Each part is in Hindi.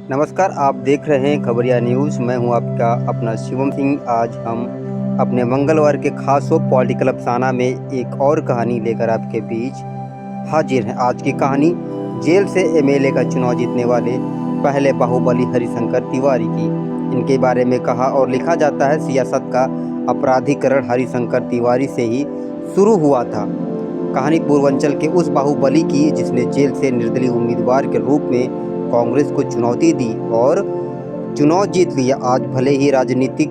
नमस्कार, आप देख रहे हैं खबरिया न्यूज़। मैं हूं आपका अपना शिवम सिंह। आज हम अपने मंगलवार के खास शो पॉलिटिकल अफसाना में एक और कहानी लेकर आपके बीच हाजिर हैं। आज की कहानी जेल से एमएलए का चुनाव जीतने वाले पहले बाहुबली हरिशंकर तिवारी की। इनके बारे में कहा और लिखा जाता है, सियासत का अपराधीकरण हरिशंकर तिवारी से ही शुरू हुआ था। कहानी पूर्वांचल के उस बाहुबली की जिसने जेल से निर्दलीय उम्मीदवार के रूप में कांग्रेस को चुनौती दी और चुनाव जीत लिया। आज भले ही राजनीतिक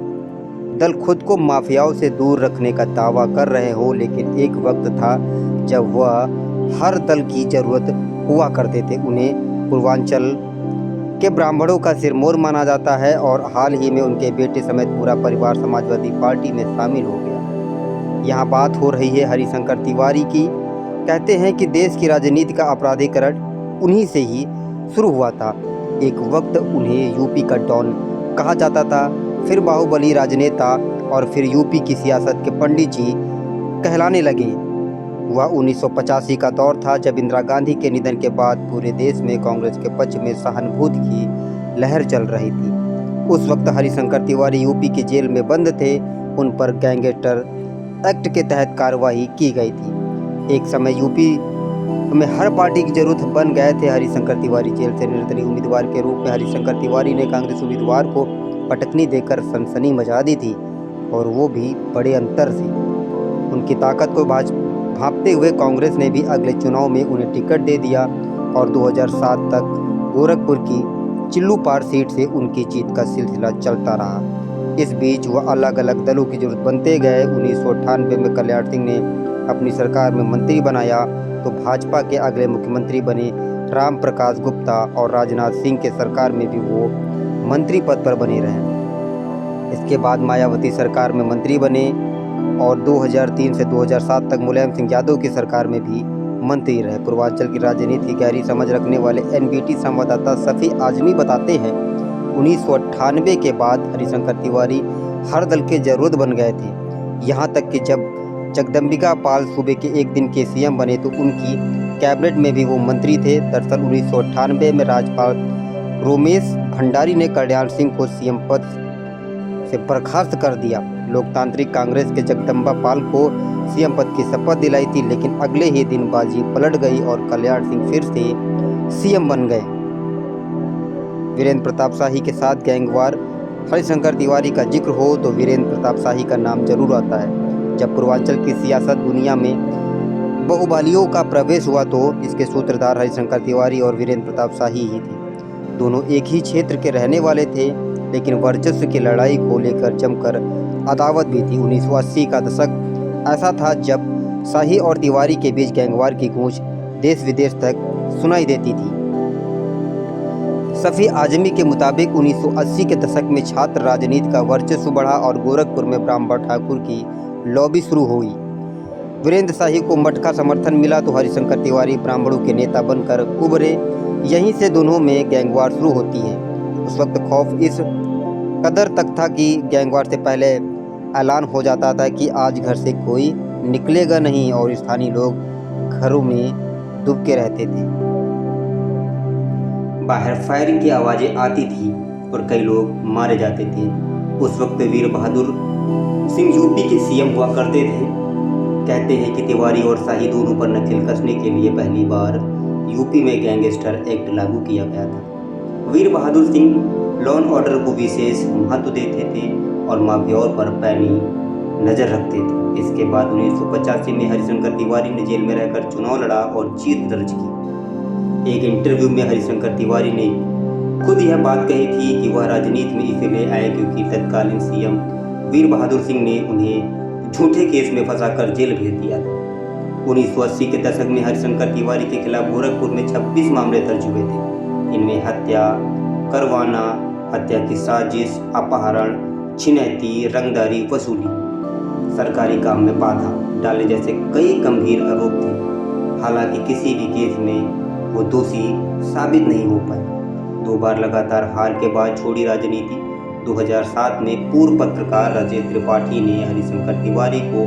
दल खुद को माफियाओं से दूर रखने का दावा कर रहे हो, लेकिन एक वक्त था जब वह हर दल की जरूरत हुआ करते थे। उन्हें पूर्वांचल के ब्राह्मणों का सिरमौर माना जाता है और हाल ही में उनके बेटे समेत पूरा परिवार समाजवादी पार्टी में शामिल हो गया। यहाँ बात हो रही है हरिशंकर तिवारी की। कहते हैं कि देश की राजनीति का अपराधीकरण उन्हीं से ही शुरू हुआ था। एक वक्त उन्हें यूपी का डॉन कहा जाता था, फिर बाहुबली राजनेता और फिर यूपी की सियासत के पंडित जी कहलाने लगे। वह 1985 का दौर था जब इंदिरा गांधी के निधन के बाद पूरे देश में कांग्रेस के पक्ष में सहानुभूति की लहर चल रही थी। उस वक्त हरिशंकर तिवारी यूपी की जेल में बंद थे। उन पर गैंगस्टर एक्ट के तहत कार्रवाई की गई थी। एक समय यूपी में हर पार्टी की जरूरत बन गए थे हरिशंकर तिवारी। जेल से निर्दलीय उम्मीदवार के रूप में हरिशंकर तिवारी ने कांग्रेस उम्मीदवार को पटकनी देकर सनसनी मचा दी थी, और वो भी बड़े अंतर से। उनकी ताकत को भांपते हुए कांग्रेस ने भी अगले चुनाव में उन्हें टिकट दे दिया और 2007 तक गोरखपुर की चिल्लूपार सीट से उनकी जीत का सिलसिला चलता रहा। इस बीच वह अलग अलग दलों की जरूरत बनते गए। 1998 में कल्याण सिंह ने अपनी सरकार में मंत्री बनाया तो भाजपा के अगले मुख्यमंत्री बने राम प्रकाश गुप्ता, और राजनाथ सिंह के सरकार में भी वो मंत्री पद पर बने रहे। इसके बाद मायावती सरकार में मंत्री बने और 2003 से 2007 तक मुलायम सिंह यादव की सरकार में भी मंत्री रहे। पूर्वांचल की राजनीति की गहरी समझ रखने वाले एनबीटी संवाददाता सफ़ी आजमी बताते हैं, 1998 के बाद हरिशंकर तिवारी हर दल के जरूरत बन गए थे। यहाँ तक कि जब जगदम्बिका पाल सूबे के एक दिन के सीएम बने तो उनकी कैबिनेट में भी वो मंत्री थे। दरअसल 1998 में राज्यपाल रोमेश भंडारी ने कल्याण सिंह को सीएम पद से बर्खास्त कर दिया। लोकतांत्रिक कांग्रेस के जगदम्बा पाल को सीएम पद की शपथ दिलाई थी, लेकिन अगले ही दिन बाजी पलट गई और कल्याण सिंह फिर से सीएम बन गए। वीरेंद्र प्रताप शाही के साथ गैंगवार हरिशंकर तिवारी का जिक्र हो तो वीरेंद्र प्रताप शाही का नाम जरूर आता है। जब पूर्वांचल की सियासत दुनिया में बाहुबलियों का प्रवेश हुआ तो इसके सूत्रधार हरिशंकर तिवारी और वीरेंद्र प्रताप शाही ही थे। दोनों एक ही क्षेत्र के रहने वाले थे, लेकिन वर्चस्व की लड़ाई को लेकर जमकर अदावत भी थी। 1980 का दशक ऐसा था जब शाही और तिवारी के बीच गैंगवार की गूंज देश विदेश तक सुनाई देती थी। सफ़ी आजमी के मुताबिक 1980 के दशक में छात्र राजनीति का वर्चस्व बढ़ा और गोरखपुर में ब्राह्मण ठाकुर की लॉबी शुरू हुई। वीरेंद्र शाही को मठ का समर्थन मिला तो हरिशंकर तिवारी ब्राह्मणों के नेता बनकर उभरे। यहीं से दोनों में गैंगवार शुरू होती है। उस वक्त खौफ इस कदर तक था कि गैंगवार से पहले ऐलान हो जाता था कि आज घर से कोई निकलेगा नहीं, और स्थानीय लोग घरों में दुबके रहते थे। बाहर फायरिंग की आवाज़ें आती थी और कई लोग मारे जाते थे। उस वक्त वीर बहादुर सिंह यूपी के सीएम हुआ करते थे। कहते हैं कि तिवारी और शाही दोनों पर नकेल कसने के लिए पहली बार यूपी में गैंगस्टर एक्ट लागू किया गया था। वीर Bahadur Singh law and order को विशेष महत्व देते थे और माफियाओं पर पैनी नज़र रखते थे। इसके बाद 1985 में हरिशंकर तिवारी ने जेल में रहकर चुनाव लड़ा और जीत दर्ज की। एक इंटरव्यू में हरिशंकर तिवारी ने खुद यह बात कही थी कि वह राजनीति में इसलिए आए क्योंकि तत्कालीन सीएम वीर बहादुर सिंह ने उन्हें झूठे केस में फंसाकर जेल भेज दिया था। 1980 के दशक में हरिशंकर तिवारी के खिलाफ गोरखपुर में 26 मामले दर्ज हुए थे। इनमें हत्या करवाना, हत्या की साजिश, अपहरण, छिनैती, रंगदारी, वसूली, सरकारी काम में बाधा डालने जैसे कई गंभीर आरोप थे। हालांकि किसी भी केस में वो दोषी साबित नहीं हो पाए। 2 बार लगातार हार के बाद छोड़ी राजनीति। 2007 में पूर्व पत्रकार राजेश त्रिपाठी ने हरिशंकर तिवारी को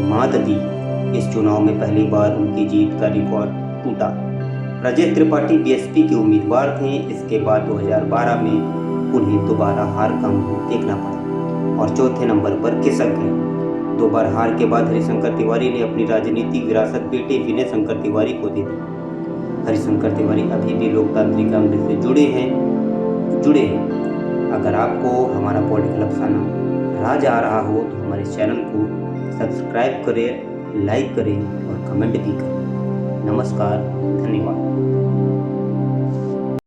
मात दी। इस चुनाव में पहली बार उनकी जीत का रिकॉर्ड टूटा। राजेश त्रिपाठी बीएसपी के उम्मीदवार थे। इसके बाद 2012 में उन्हें दोबारा हार का मुंह देखना पड़ा और चौथे नंबर पर खिसक गए। 2 बार हार के बाद हरिशंकर तिवारी ने अपनी राजनीतिक विरासत बेटे विनय शंकर तिवारी को दे दी। हरिशंकर तिवारी अभी भी लोकतांत्रिक कांग्रेस से जुड़े हैं। अगर आपको हमारा पॉलिटिकल अफसाना राज आ रहा हो तो हमारे चैनल को सब्सक्राइब करें, लाइक करें और कमेंट भी करें। नमस्कार, धन्यवाद।